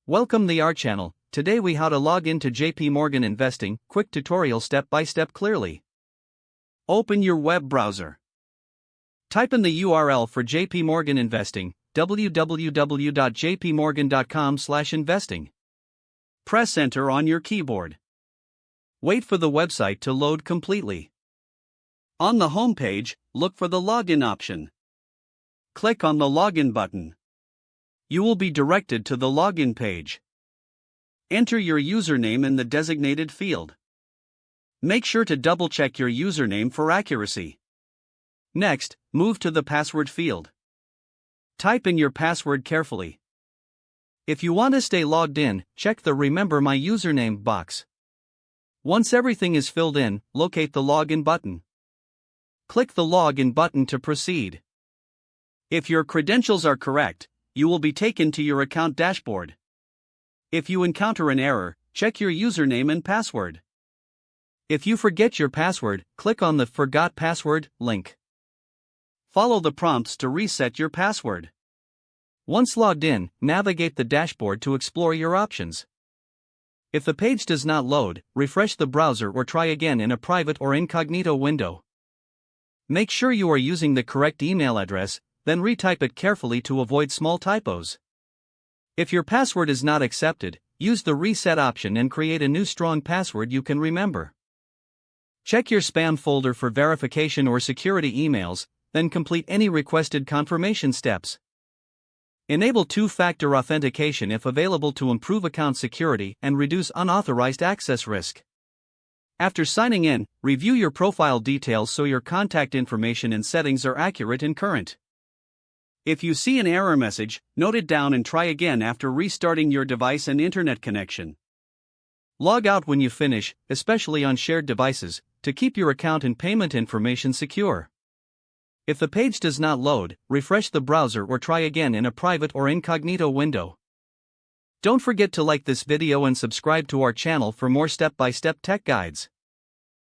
Welcome to our channel. Today we how to log into JPMorgan Investing, quick tutorial step by step clearly. Open your web browser. Type in the URL for JPMorgan Investing, www.jpmorgan.com/investing. Press enter on your keyboard. Wait for the website to load completely. On the home page, look for the login option. Click on the login button. You will be directed to the login page. Enter your username in the designated field. Make sure to double-check your username for accuracy. Next, move to the password field. Type in your password carefully. If you want to stay logged in, check the Remember My Username box. Once everything is filled in, locate the Login button. Click the Login button to proceed. If your credentials are correct, you will be taken to your account dashboard. If you encounter an error, check your username and password. If you forget your password, click on the Forgot Password link. Follow the prompts to reset your password. Once logged in, navigate the dashboard to explore your options. If the page does not load, refresh the browser or try again in a private or incognito window. Make sure you are using the correct email address, then retype it carefully to avoid small typos. If your password is not accepted, use the reset option and create a new strong password you can remember. Check your spam folder for verification or security emails, then complete any requested confirmation steps. Enable two-factor authentication if available to improve account security and reduce unauthorized access risk. After signing in, review your profile details so your contact information and settings are accurate and current. If you see an error message, note it down and try again after restarting your device and internet connection. Log out when you finish, especially on shared devices, to keep your account and payment information secure. If the page does not load, refresh the browser or try again in a private or incognito window. Don't forget to like this video and subscribe to our channel for more step-by-step tech guides.